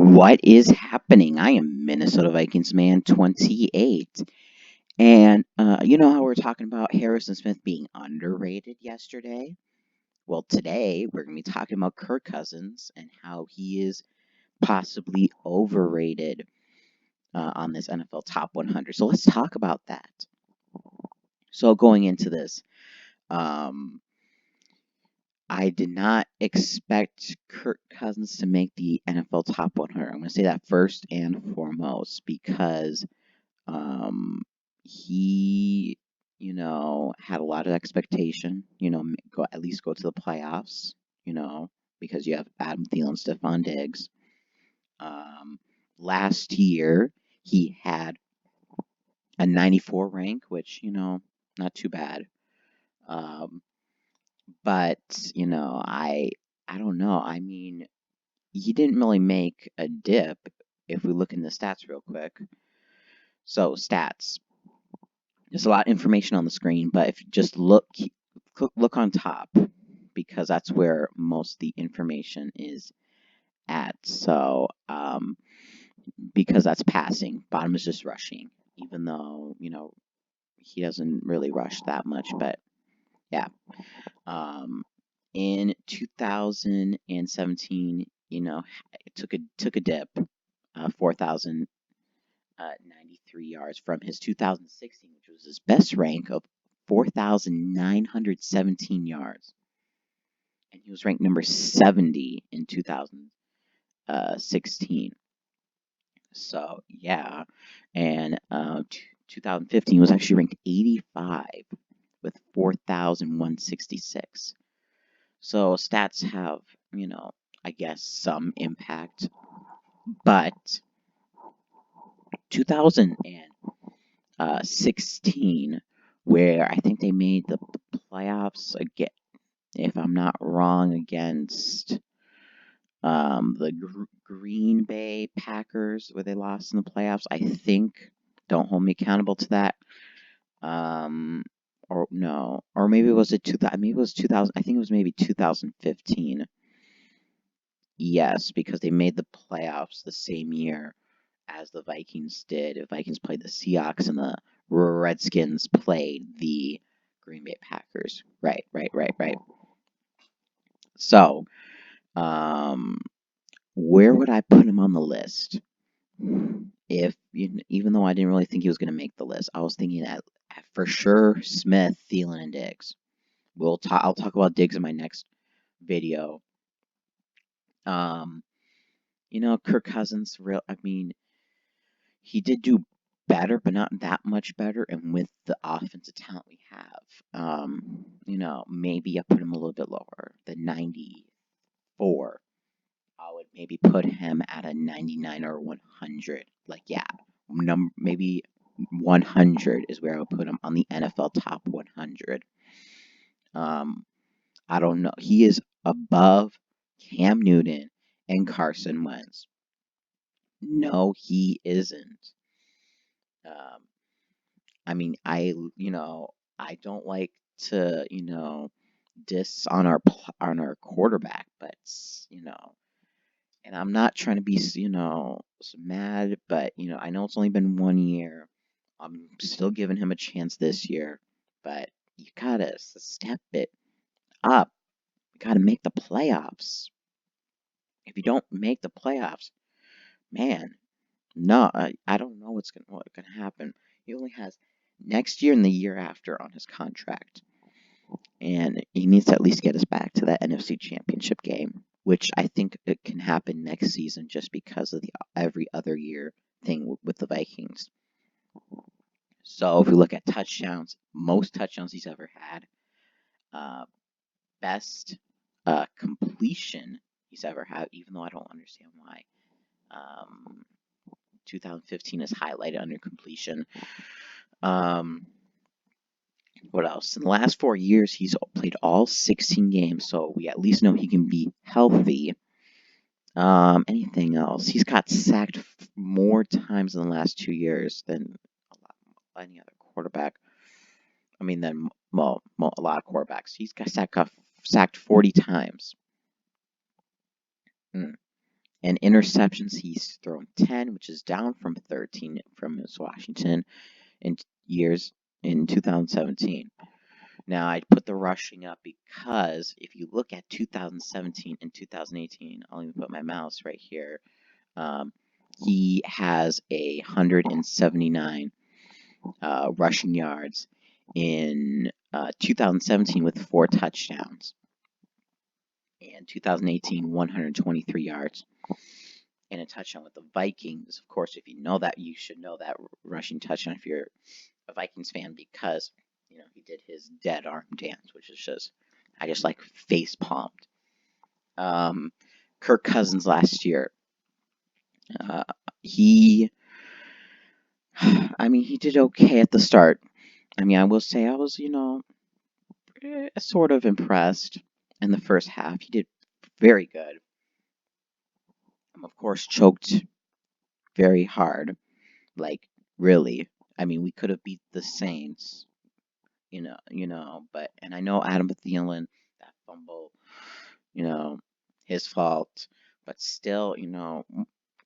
What is happening? I am Minnesota Vikings man 28. And you know how we're talking about Harrison Smith being underrated yesterday? Well, today we're going to be talking about Kirk Cousins and how he is possibly overrated on this NFL Top 100. So let's talk about that. So going into this, um, I did not expect Kirk Cousins to make the NFL Top 100. I'm going to say that first and foremost because he, had a lot of expectation, at least go to the playoffs, because you have Adam Thielen, Stephon Diggs. Last year, he had a 94 rank, which, not too bad. But, I don't know. I mean, he didn't really make a dip if we look in the stats real quick. So, stats. There's a lot of information on the screen, but if you just look on top, because that's where most of the information is at. So, because that's passing, bottom is just rushing, even though, he doesn't really rush that much, but yeah. In 2017, it took a dip, 4,093 yards from his 2016, which was his best rank of 4,917 yards. And he was ranked number 70 in 2016. So, yeah. And 2015 was actually ranked 85 with 4,166. So, stats have, I guess some impact. But 2016, where I think they made the playoffs again, if I'm not wrong, against the Green Bay Packers, where they lost in the playoffs. I think. Don't hold me accountable to that. Or no, or maybe it was 2000. Maybe it was 2000. I think it was maybe 2015. Yes, because they made the playoffs the same year as the Vikings did. The Vikings played the Seahawks and the Redskins played the Green Bay Packers. Right. So, where would I put him on the list? Even though I didn't really think he was going to make the list, I was thinking at for sure Smith, Thielen, and Diggs. I'll talk about Diggs in my next video. Kirk Cousins, he did do better, but not that much better. And with the offensive talent we have, maybe I put him a little bit lower than 94. I would maybe put him at a 99 or 100. Maybe 100 is where I would put him on the NFL Top 100. I don't know. He is above Cam Newton and Carson Wentz. No, he isn't. I don't like to, diss on our quarterback, but and I'm not trying to be, mad, but I know it's only been 1 year. I'm still giving him a chance this year, but you gotta step it up. You gotta make the playoffs. If you don't make the playoffs, man, no, I don't know what's gonna happen. He only has next year and the year after on his contract, and he needs to at least get us back to that NFC Championship game, which I think it can happen next season just because of the every other year thing with the Vikings. So if we look at touchdowns, most touchdowns he's ever had, best completion he's ever had, even though I don't understand why. 2015 is highlighted under completion. What else? In the last 4 years, he's played all 16 games, so we at least know he can be healthy. Anything else? He's got sacked more times in the last 2 years than any other quarterback. A lot of quarterbacks. He's got sacked 40 times. And interceptions, he's thrown 10, which is down from 13 from his Washington in years in 2017. Now, I put the rushing up because if you look at 2017 and 2018, I'll even put my mouse right here. He has 179 rushing yards in 2017 with 4 touchdowns, and 2018 123 yards and a touchdown with the Vikings. Of course, if you know that, you should know that rushing touchdown if you're a Vikings fan, because he did his dead arm dance, which is just I just like face palmed. Kirk Cousins last year, he he did okay at the start. I will say I was sort of impressed in the first half. He did very good. Of course, choked very hard. Like, really. We could have beat the Saints, but and I know Adam Thielen, that fumble, his fault, but still,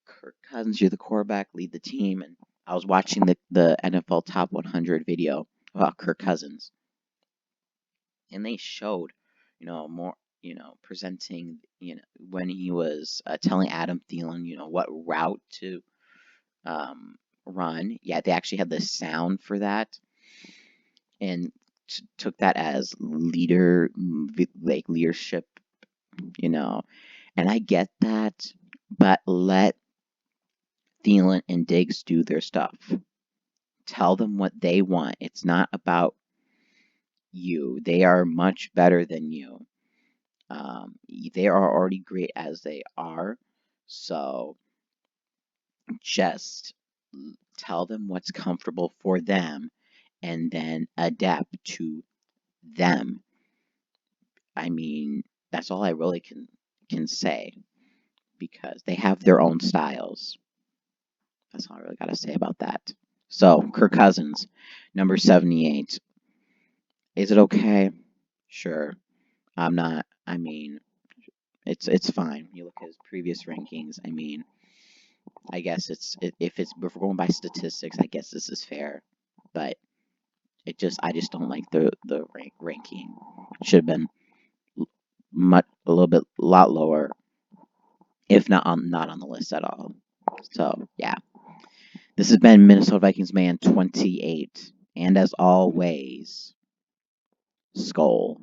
Kirk Cousins, you're the quarterback, lead the team. And I was watching the NFL Top 100 video about Kirk Cousins, and they showed, more, presenting, when he was telling Adam Thielen, what route to run. Yeah, they actually had the sound for that, and took that as leadership, and I get that, but let Thielen and Diggs do their stuff. Tell them what they want. It's not about you. They are much better than you. They are already great as they are. So just tell them what's comfortable for them and then adapt to them. That's all I really can say, because they have their own styles. That's all I really got to say about that. So, Kirk Cousins, number 78. Is it okay? Sure. I'm not. It's fine. You look at his previous rankings. I guess if we're going by statistics, I guess this is fair. But I just don't like the ranking. Should have been a lot lower, if not on the list at all. So yeah, this has been Minnesota Vikings Man 28, and as always, Skull.